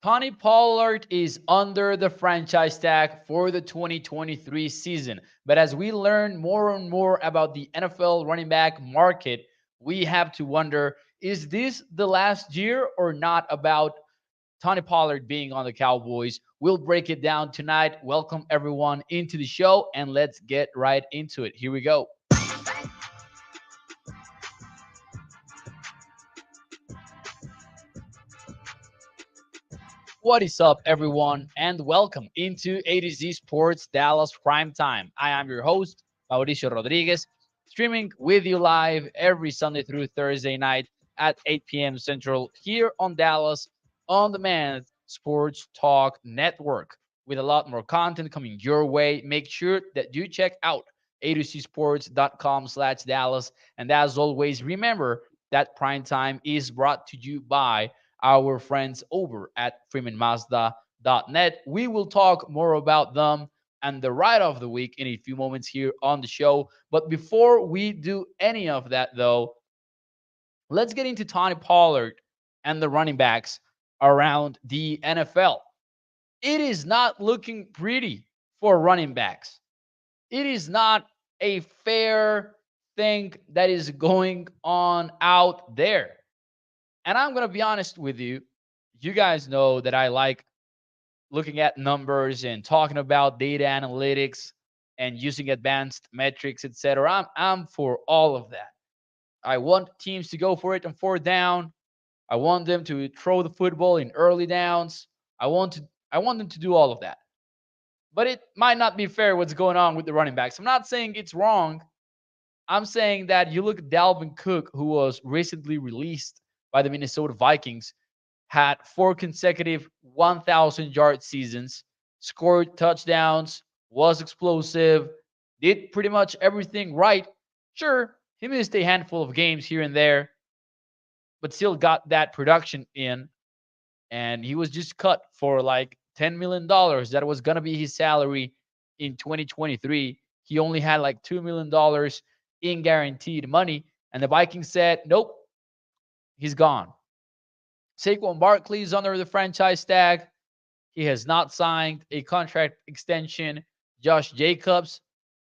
Tony Pollard is under the franchise tag for the 2023 season. But as we learn more and more about the NFL running back market, we have to wonder, is this the last year or not about Tony Pollard being on the Cowboys? We'll break it down tonight. Welcome everyone into the show and let's get right into it. Here we go. What is up, everyone, and welcome into A to Z Sports Dallas Prime Time. I am your host, Mauricio Rodriguez, streaming with you live every Sunday through Thursday night at 8 p.m. Central here on Dallas On Demand Sports Talk Network. With a lot more content coming your way, make sure that you check out a2csports.com/Dallas. And as always, remember that Prime Time is brought to you by our friends over at freemanmazda.net. We will talk more about them and the ride of the week in a few moments here on the show. But before we do any of that, though, let's get into Tony Pollard and the running backs around the NFL. It is not looking pretty for running backs. It is not a fair thing that is going on out there. And I'm going to be honest with you. You guys know that I like looking at numbers and talking about data analytics and using advanced metrics, etc. I'm for all of that. I want teams to go for it on fourth down. I want them to throw the football in early downs. I want them to do all of that. But it might not be fair what's going on with the running backs. I'm not saying it's wrong. I'm saying that you look at Dalvin Cook, who was recently released by the Minnesota Vikings, had four consecutive 1,000-yard seasons, scored touchdowns, was explosive, did pretty much everything right. Sure, he missed a handful of games here and there, but still got that production in. And he was just cut for like $10 million. That was going to be his salary in 2023. He only had like $2 million in guaranteed money. And the Vikings said, nope, he's gone. Saquon Barkley is under the franchise tag. He has not signed a contract extension. Josh Jacobs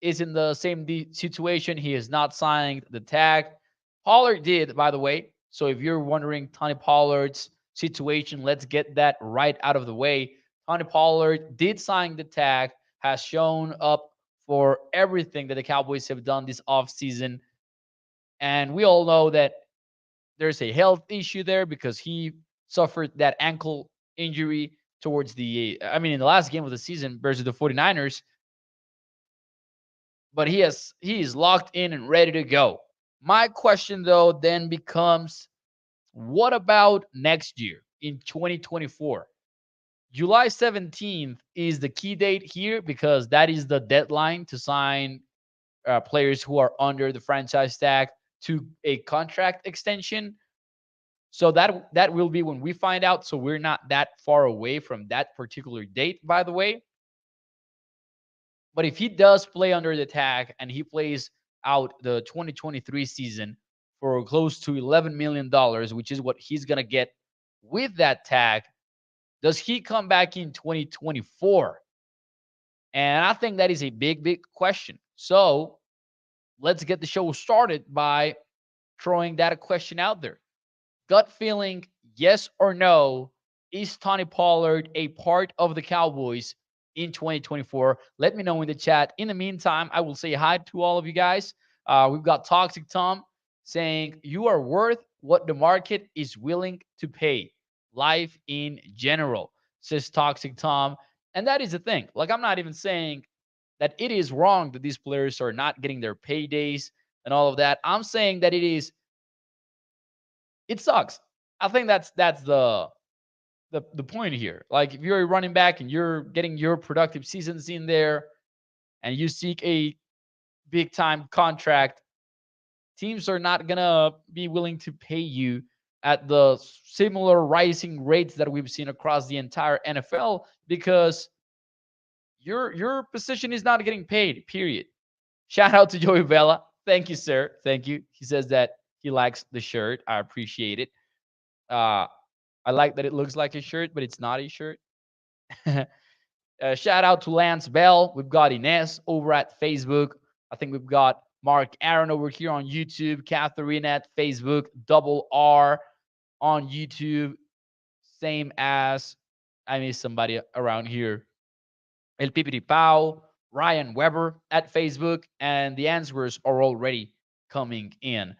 is in the same situation. He has not signed the tag. Pollard did, by the way. So if you're wondering Tony Pollard's situation, let's get that right out of the way. Tony Pollard did sign the tag, has shown up for everything that the Cowboys have done this offseason. And we all know that there's a health issue there because he suffered that ankle injury towards in the last game of the season versus the 49ers. But he is locked in and ready to go. My question though then becomes, what about next year in 2024? July 17th is the key date here because that is the deadline to sign players who are under the franchise tag to a contract extension. So that will be when we find out. So we're not that far away from that particular date, by the way. But if he does play under the tag and he plays out the 2023 season for close to $11 million, which is what he's going to get with that tag, does he come back in 2024? And I think that is a big, big question. So let's get the show started by throwing that question out there. Gut feeling, yes or no, is Tony Pollard a part of the Cowboys in 2024? Let me know in the chat. In the meantime, I will say hi to all of you guys. We've got Toxic Tom saying, you are worth what the market is willing to pay. Life in general, says Toxic Tom. And that is the thing. Like, I'm not even saying that it is wrong that these players are not getting their paydays and all of that. I'm saying that it sucks. I think that's the point here. Like, if you're a running back and you're getting your productive seasons in there and you seek a big time contract, teams are not gonna be willing to pay you at the similar rising rates that we've seen across the entire NFL because your position is not getting paid, period. Shout out to Joey Vela. Thank you, sir. Thank you. He says that he likes the shirt. I appreciate it. I like that it looks like a shirt, but it's not a shirt. Shout out to Lance Bell. We've got Ines over at Facebook. I think we've got Mark Aaron over here on YouTube, Catherine at Facebook, Double R on YouTube, same as I missed somebody around here. El Pipiti Pau, Ryan Weber at Facebook, and the answers are already coming in.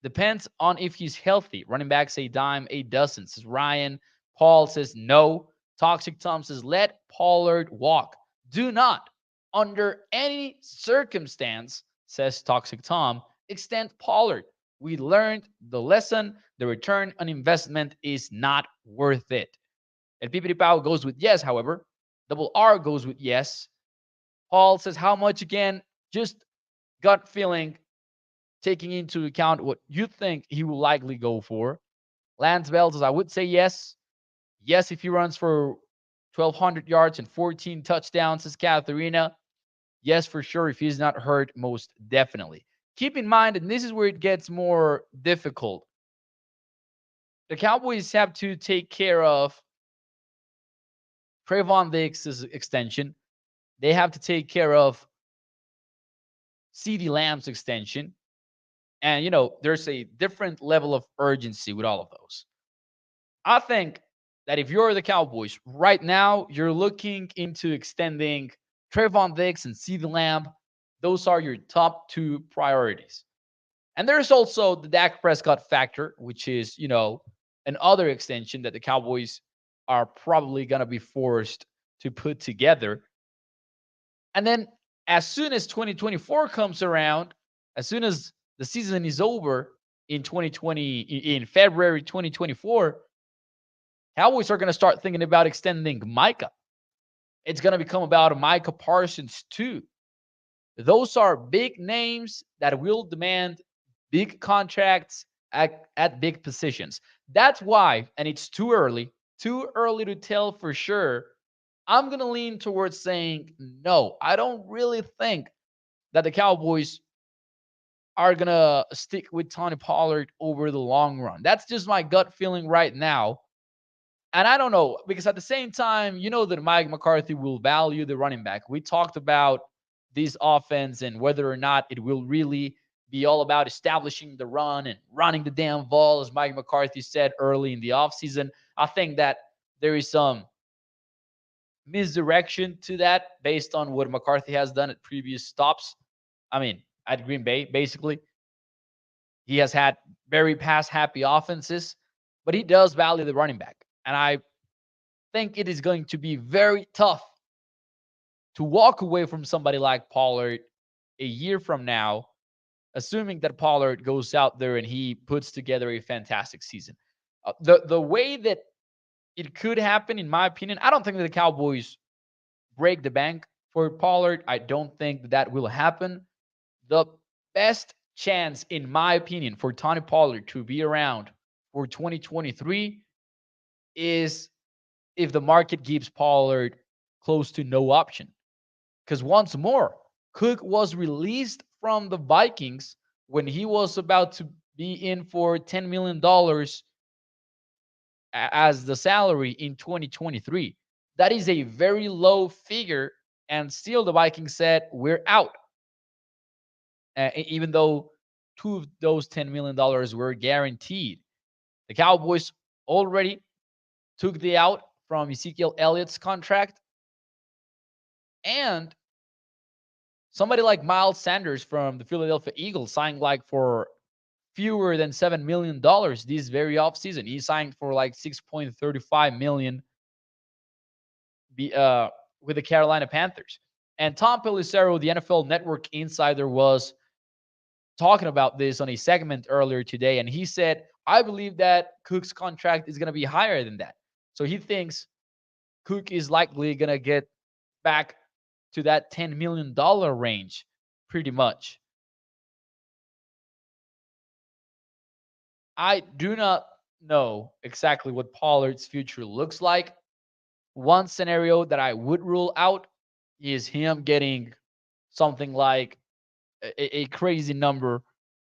Depends on if he's healthy. Running back say dime, a dozen, says Ryan. Paul says no. Toxic Tom says let Pollard walk. Do not, under any circumstance, says Toxic Tom, extend Pollard. We learned the lesson. The return on investment is not worth it. El Pipiti Pau goes with yes, however. Double R goes with yes. Paul says how much again? Just gut feeling, taking into account what you think he will likely go for. Lance Bell says, I would say yes. Yes, if he runs for 1,200 yards and 14 touchdowns, says Katharina. Yes, for sure. If he's not hurt, most definitely. Keep in mind, and this is where it gets more difficult, the Cowboys have to take care of Trayvon Diggs' extension. They have to take care of CeeDee Lamb's extension. And, there's a different level of urgency with all of those. I think that if you're the Cowboys right now, you're looking into extending Trayvon Diggs and CeeDee Lamb. Those are your top two priorities. And there's also the Dak Prescott factor, which is, another extension that the Cowboys are probably going to be forced to put together. And then as soon as 2024 comes around, as soon as the season is over in February 2024, Cowboys are going to start thinking about extending Micah. It's going to become about Micah Parsons too. Those are big names that will demand big contracts at big positions. That's why, and it's too early to tell for sure. I'm going to lean towards saying no. I don't really think that the Cowboys are going to stick with Tony Pollard over the long run. That's just my gut feeling right now. And I don't know, because at the same time, that Mike McCarthy will value the running back. We talked about this offense and whether or not it will really be all about establishing the run and running the damn ball, as Mike McCarthy said early in the offseason. I think that there is some misdirection to that based on what McCarthy has done at previous stops. I mean, at Green Bay, basically. He has had very pass-happy offenses, but he does value the running back. And I think it is going to be very tough to walk away from somebody like Pollard a year from now, assuming that Pollard goes out there and he puts together a fantastic season. The way that it could happen, in my opinion, I don't think that the Cowboys break the bank for Pollard. I don't think that will happen. The best chance, in my opinion, for Tony Pollard to be around for 2023 is if the market gives Pollard close to no option. Because once more, Cook was released from the Vikings when he was about to be in for $10 million as the salary in 2023. That is a very low figure. And still the Vikings said, we're out. Even though two of those $10 million were guaranteed. The Cowboys already took the out from Ezekiel Elliott's contract. And somebody like Miles Sanders from the Philadelphia Eagles signed like for fewer than $7 million this very offseason. He signed for like $6.35 million with the Carolina Panthers. And Tom Pelissero, the NFL Network insider, was talking about this on a segment earlier today. And he said, I believe that Cook's contract is going to be higher than that. So he thinks Cook is likely going to get back to that $10 million range pretty much. I do not know exactly what Pollard's future looks like. One scenario that I would rule out is him getting something like a crazy number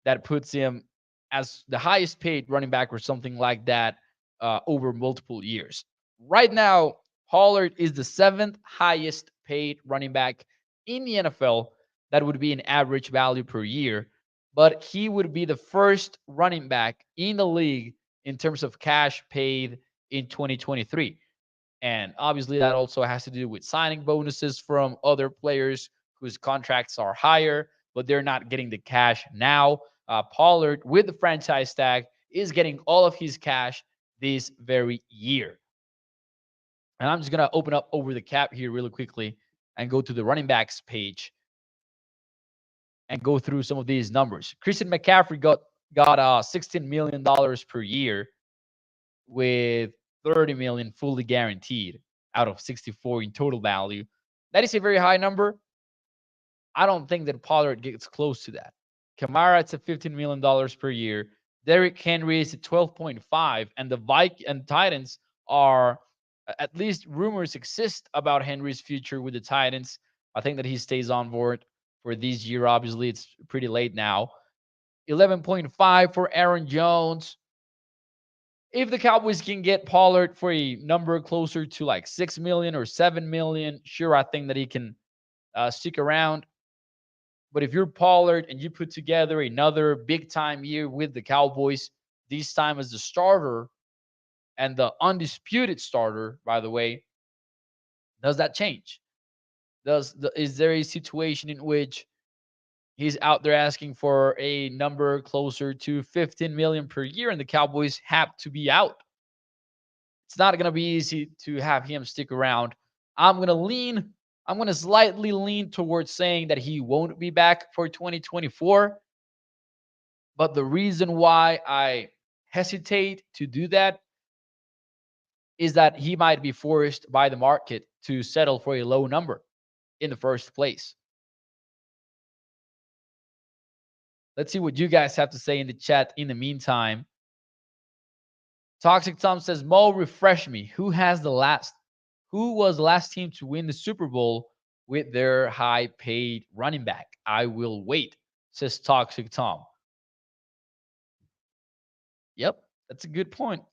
that puts him as the highest paid running back or something like that over multiple years. Right now, Pollard is the seventh highest paid running back in the NFL. That would be an average value per year, but he would be the first running back in the league in terms of cash paid in 2023. And obviously, that also has to do with signing bonuses from other players whose contracts are higher, but they're not getting the cash now. Pollard, with the franchise tag, is getting all of his cash this very year. And I'm just going to open up over the cap here really quickly and go to the running backs page and go through some of these numbers. Christian McCaffrey got $16 million per year with 30 million fully guaranteed out of 64 in total value. That is a very high number. I don't think that Pollard gets close to that. Kamara, it's at $15 million per year. Derrick Henry is at 12.5, and the and Titans are, at least rumors exist about Henry's future with the Titans. I think that he stays on board for this year. Obviously, it's pretty late now. 11.5 for Aaron Jones. If the Cowboys can get Pollard for a number closer to like 6 million or 7 million, sure, I think that he can stick around. But if you're Pollard and you put together another big time year with the Cowboys, this time as the starter and the undisputed starter, by the way, does that change? Is there a situation in which he's out there asking for a number closer to 15 million per year and the Cowboys have to be out? It's not going to be easy to have him stick around. I'm going to slightly lean towards saying that he won't be back for 2024. But the reason why I hesitate to do that is that he might be forced by the market to settle for a low number in the first place. Let's see what you guys have to say in the chat in the meantime. Toxic Tom says, Mo, refresh me. Who was the last team to win the Super Bowl with their high paid running back? I will wait, says Toxic Tom. Yep, that's a good point.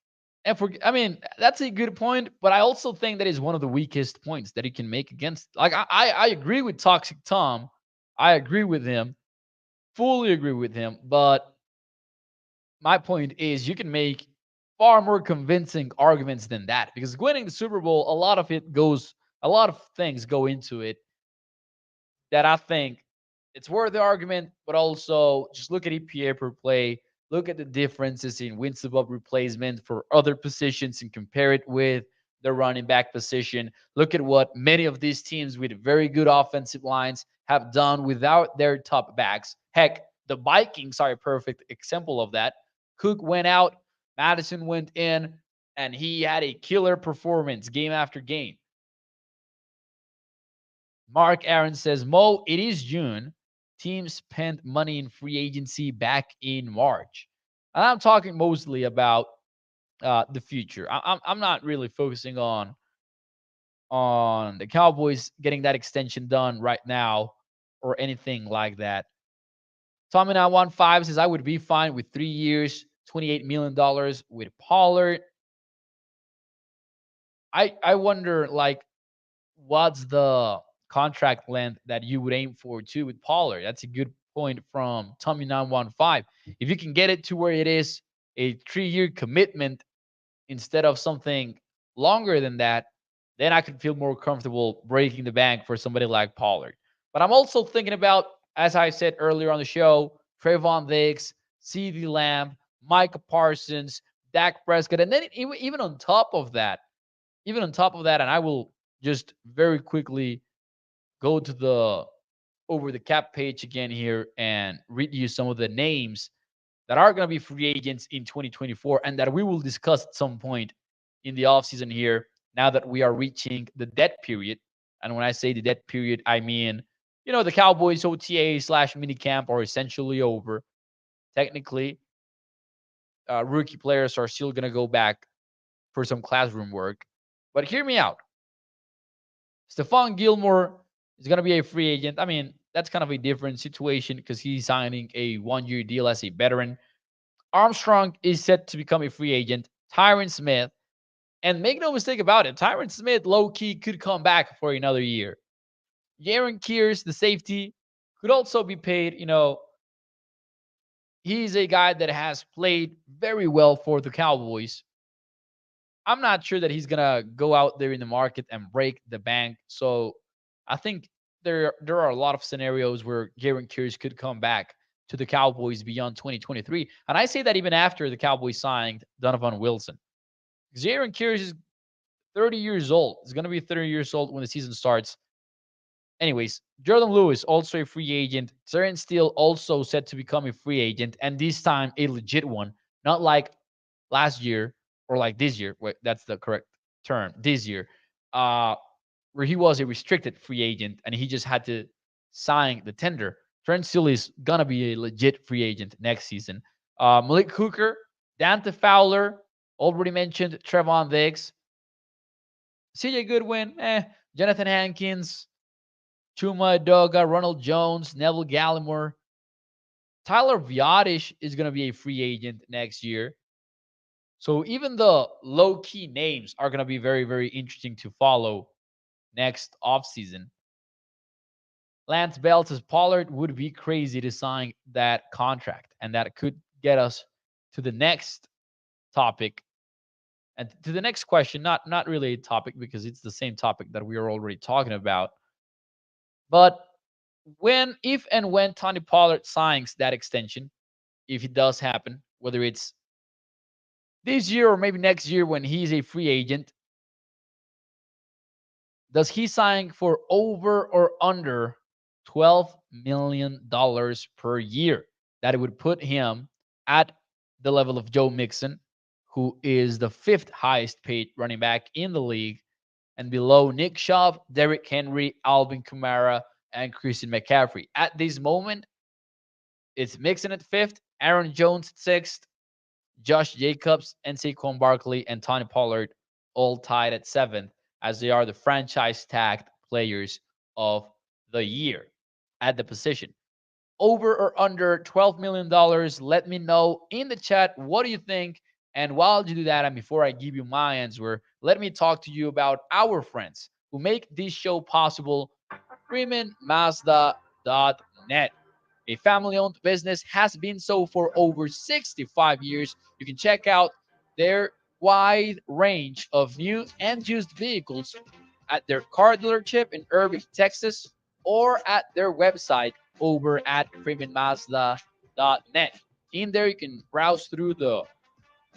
And that's a good point, but I also think that is one of the weakest points that he can make against. Like, I agree with Toxic Tom. I agree with him. Fully agree with him. But my point is you can make far more convincing arguments than that, because winning the Super Bowl, a lot of things go into it that I think it's worth the argument, but also just look at EPA per play, look at the differences in wins above replacement for other positions and compare it with the running back position. Look at what many of these teams with very good offensive lines have done without their top backs. Heck, the Vikings are a perfect example of that. Cook went out, Madison went in, and he had a killer performance game after game. Mark Aaron says, Mo, it is June. Teams spent money in free agency back in March. And I'm talking mostly about the future. I'm not really focusing on the Cowboys getting that extension done right now or anything like that. Tommy915 says, I would be fine with 3 years, $28 million with Pollard. I wonder, like, what's the contract length that you would aim for too with Pollard? That's a good point from Tommy915. If you can get it to where it is a 3-year commitment instead of something longer than that, then I could feel more comfortable breaking the bank for somebody like Pollard. But I'm also thinking about, as I said earlier on the show, Trayvon Diggs, CeeDee Lamb, Micah Parsons, Dak Prescott, and then even on top of that, and I will just very quickly go to the over the cap page again here and read you some of the names that are going to be free agents in 2024 and that we will discuss at some point in the offseason here, now that we are reaching the dead period. And when I say the dead period, I mean, the Cowboys OTA / minicamp are essentially over. Technically, rookie players are still going to go back for some classroom work. But hear me out. Stephon Gilmore is going to be a free agent. I mean, that's kind of a different situation because he's signing a 1-year deal as a veteran. Armstrong is set to become a free agent. Tyron Smith. And make no mistake about it, Tyron Smith, low key, could come back for another year. Jaron Kears, the safety, could also be paid. He's a guy that has played very well for the Cowboys. I'm not sure that he's gonna go out there in the market and break the bank. So I think there are a lot of scenarios where Jaron Kears could come back to the Cowboys beyond 2023. And I say that even after the Cowboys signed Donovan Wilson. Jaron Kears is 30 years old. He's gonna be 30 years old when the season starts. Anyways, Jordan Lewis, also a free agent. Terrence Steele also set to become a free agent, and this time a legit one, not like last year or like this year. Wait, that's the correct term. This year, uh, where he was a restricted free agent and he just had to sign the tender. Terrence Steele is gonna be a legit free agent next season. Malik Hooker, Dante Fowler, already mentioned Trevon Diggs, CJ Goodwin, Jonathan Hankins, Chuma Doga, Ronald Jones, Neville Gallimore. Tyler Viotish is going to be a free agent next year. So even the low key names are going to be very, very interesting to follow next offseason. Lance Bell says Pollard would be crazy to sign that contract. And that could get us to the next topic and to the next question. Not really a topic because it's the same topic that we are already talking about. But if and when Tony Pollard signs that extension, if it does happen, whether it's this year or maybe next year when he's a free agent, does he sign for over or under $12 million per year? That it would put him at the level of Joe Mixon, who is the fifth highest paid running back in the league, and below Nick Chubb, Derrick Henry, Alvin Kamara, and Christian McCaffrey. At this moment, it's Mixon at fifth, Aaron Jones at sixth, Josh Jacobs, and Saquon Barkley, and Tony Pollard all tied at seventh, as they are the franchise tagged players of the year at the position. Over or under $12 million? Let me know in the chat. What do you think? And while you do that, and before I give you my answer, let me talk to you about our friends who make this show possible, FreemanMazda.net. A family owned business, has been so for over 65 years. You can check out their wide range of new and used vehicles at their car dealership in Irving, Texas, or at their website over at FreemanMazda.net. In there, you can browse through the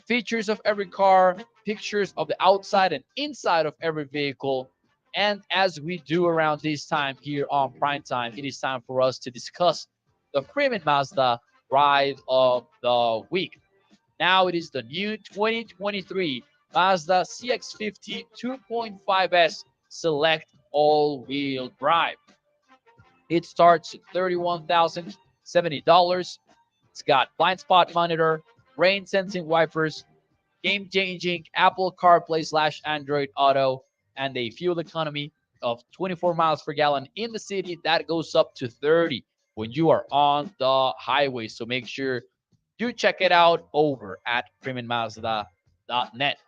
features of every car, pictures of the outside and inside of every vehicle. And as we do around this time here on Prime Time, it is time for us to discuss the Freeman Mazda Ride of the Week. Now it is the new 2023 Mazda CX-50 2.5S Select All-Wheel Drive. It starts at $31,070. It's got blind spot monitor, rain sensing wipers, game changing Apple CarPlay / Android Auto, and a fuel economy of 24 miles per gallon in the city. That goes up to 30 when you are on the highway. So make sure you check it out over at FreemanMazda.net.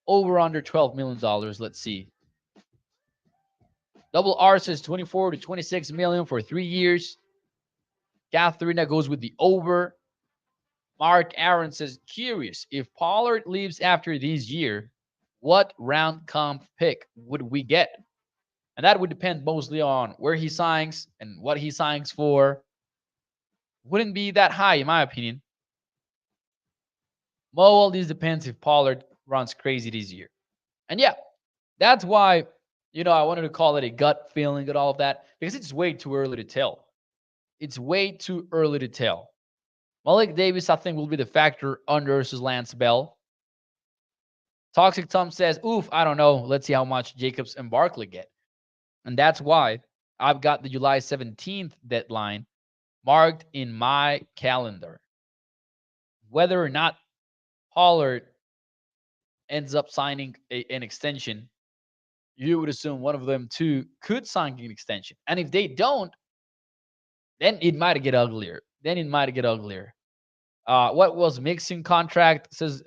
Over under $12 million. Let's see. Double R says 24 to 26 million for 3 years. Katharina goes with the over. Mark Aaron says, curious, if Pollard leaves after this year, what round comp pick would we get? And that would depend mostly on where he signs and what he signs for. Wouldn't be that high, in my opinion. All this depends if Pollard runs crazy this year. And yeah, that's why, I wanted to call it a gut feeling and all of that, because it's way too early to tell. It's way too early to tell. Malik Davis, I think, will be the factor under versus Lance Bell. Toxic Tom says, oof, I don't know. Let's see how much Jacobs and Barkley get. And that's why I've got the July 17th deadline marked in my calendar. Whether or not Pollard ends up signing an extension, you would assume one of them two could sign an extension. And if they don't, then it might get uglier. What was Mixon contract? Says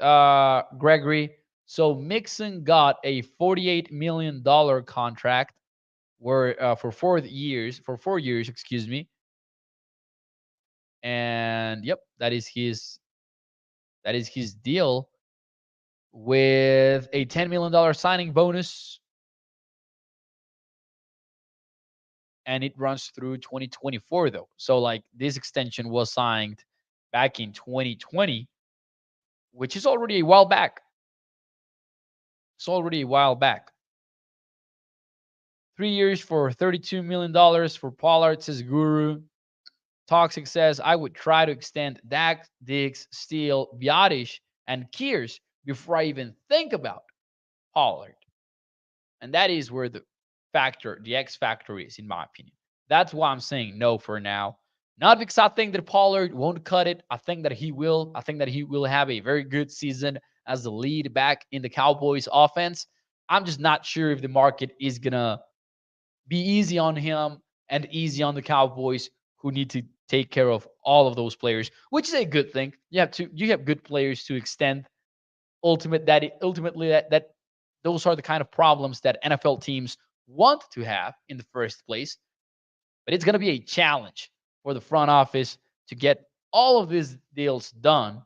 Gregory. So Mixon got a $48 million contract, where for 4 years, for 4 years, excuse me. And yep, that is his deal with a $10 million signing bonus, and it runs through 2024 though. So like this extension was signed back in 2020, which is already a while back. It's already a while back. 3 years for $32 million for Pollard, says Guru. Toxic says, I would try to extend Dak, Diggs, Steele, Biotish, and Kears before I even think about Pollard. And that is where the X factor is, in my opinion. That's why I'm saying no for now. Not because I think that Pollard won't cut it. I think that he will. I think that he will have a very good season as the lead back in the Cowboys offense. I'm just not sure if the market is going to be easy on him and easy on the Cowboys, who need to take care of all of those players, which is a good thing. You have good players to extend. Ultimately that those are the kind of problems that NFL teams want to have in the first place. But it's going to be a challenge for the front office to get all of these deals done.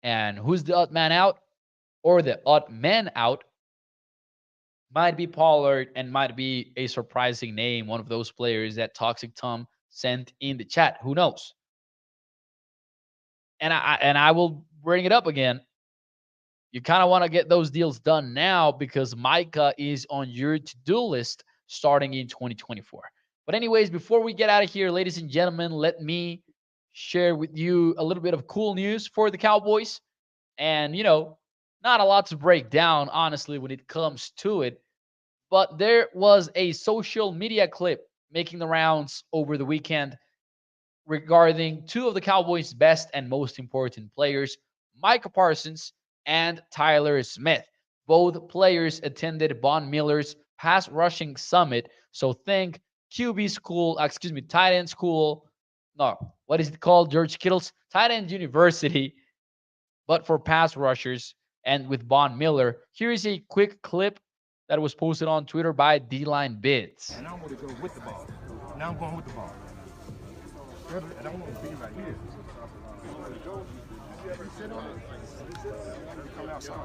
And who's the odd man out, or the odd man out? Might be Pollard, and might be a surprising name, one of those players that Toxic Tom sent in the chat. Who knows? And I will bring it up again. You kind of want to get those deals done now because Micah is on your to-do list starting in 2024. But anyways, before we get out of here, ladies and gentlemen, let me share with you a little bit of cool news for the Cowboys. And, not a lot to break down, honestly, when it comes to it. But there was a social media clip making the rounds over the weekend regarding two of the Cowboys' best and most important players, Micah Parsons and Tyler Smith. Both players attended Von Miller's pass rushing summit. So think QB school, tight end school. No, what is it called? George Kittle's tight end university, but for pass rushers and with Von Miller. Here is a quick clip that was posted on Twitter by D-Line Bids. And I want to go with the ball. Now I'm going with the ball. And I want to be right here. Come outside.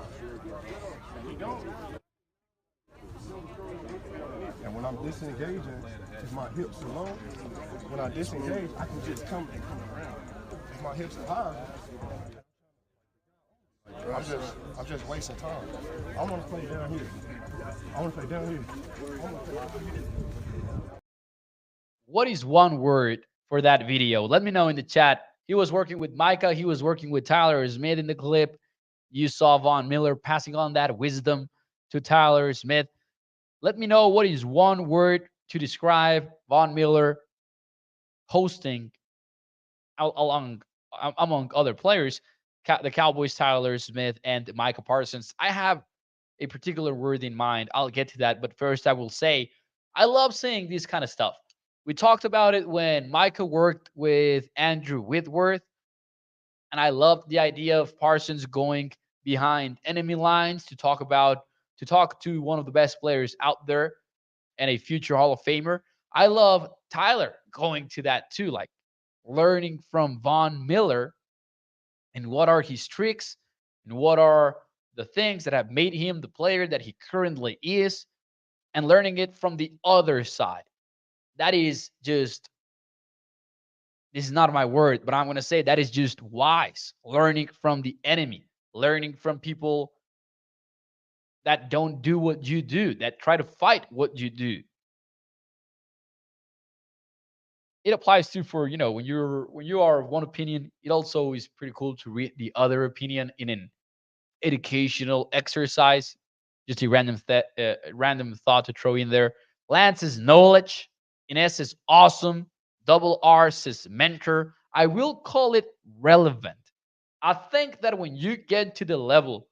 And we don't. And when I'm disengaging, if my hips are low, when I disengage, I can just come around. If my hips are high, I'm just wasting time. I want to play down here. What is one word for that video? Let me know in the chat. He was working with Micah. He was working with Tyler Smith in the clip. You saw Von Miller passing on that wisdom to Tyler Smith. Let me know what is one word to describe Von Miller hosting among other players, the Cowboys, Tyler Smith, and Micah Parsons. I have a particular word in mind. I'll get to that. But first, I will say I love seeing this kind of stuff. We talked about it when Micah worked with Andrew Whitworth, and I loved the idea of Parsons going behind enemy lines to talk to one of the best players out there and a future Hall of Famer. I love Tyler going to that too, like learning from Von Miller and what are his tricks and what are the things that have made him the player that he currently is, and learning it from the other side. That is just, this is not my word, but I'm going to say that is just wise. Learning from the enemy, learning from people that don't do what you do, that try to fight what you do. It applies to for, when you are of one opinion, it also is pretty cool to read the other opinion in an educational exercise. Just a random thought to throw in there. Lance's knowledge. Ines is awesome. Double R says mentor. I will call it relevant. I think that when you get to the level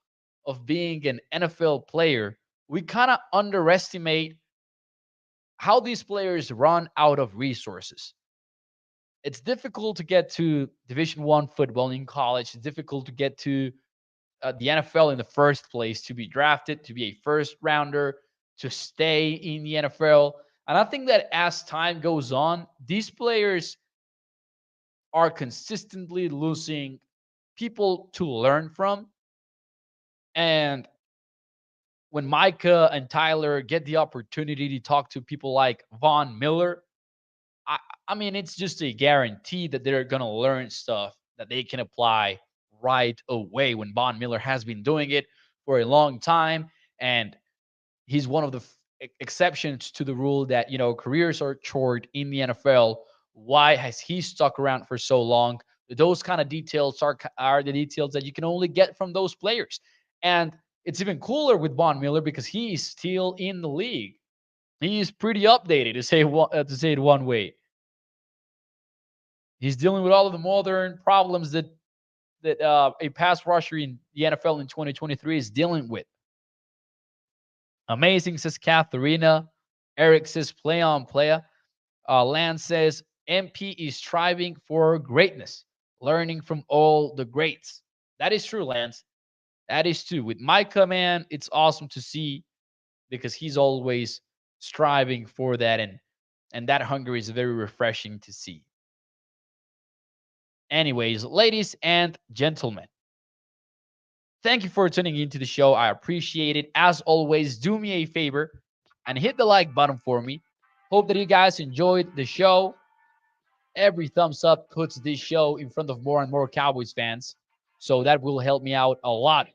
of being an NFL player, we kind of underestimate how these players run out of resources. It's difficult to get to Division 1 football in college. It's difficult to get to the NFL in the first place, to be drafted, to be a first rounder, to stay in the NFL. And I think that as time goes on, these players are consistently losing people to learn from. And when Micah and Tyler get the opportunity to talk to people like Von Miller, I, I mean, it's just a guarantee that they're going to learn stuff that they can apply right away when Von Miller has been doing it for a long time. And he's one of the exceptions to the rule that, careers are short in the NFL. Why has he stuck around for so long? Those kind of details are the details that you can only get from those players. And it's even cooler with Von Miller because he's still in the league. He's pretty updated to say it one way. He's dealing with all of the modern problems that a pass rusher in the NFL in 2023 is dealing with. Amazing, says Katharina. Eric says play on playa. Lance says MP is striving for greatness, learning from all the greats. That is true, Lance. That is true. With Micah, man, it's awesome to see because he's always striving for that, and that hunger is very refreshing to see. Anyways, ladies and gentlemen, thank you for tuning into the show. I appreciate it. As always, do me a favor and hit the like button for me. Hope that you guys enjoyed the show. Every thumbs up puts this show in front of more and more Cowboys fans. So that will help me out a lot.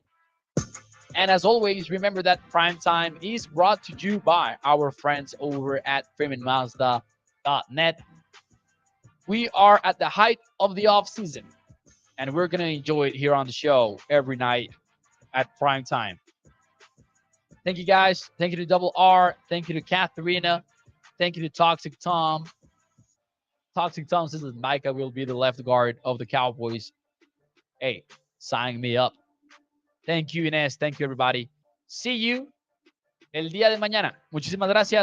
And as always, remember that Prime Time is brought to you by our friends over at freemanmazda.net. We are at the height of the off season, and we're going to enjoy it here on the show every night at Prime Time. Thank you guys. Thank you to Double R. Thank you to Katharina. Thank you to Toxic Tom. Toxic Tom says that Micah will be the left guard of the Cowboys. Hey, sign me up. Thank you, Inés. Thank you, everybody. See you el día de mañana. Muchísimas gracias.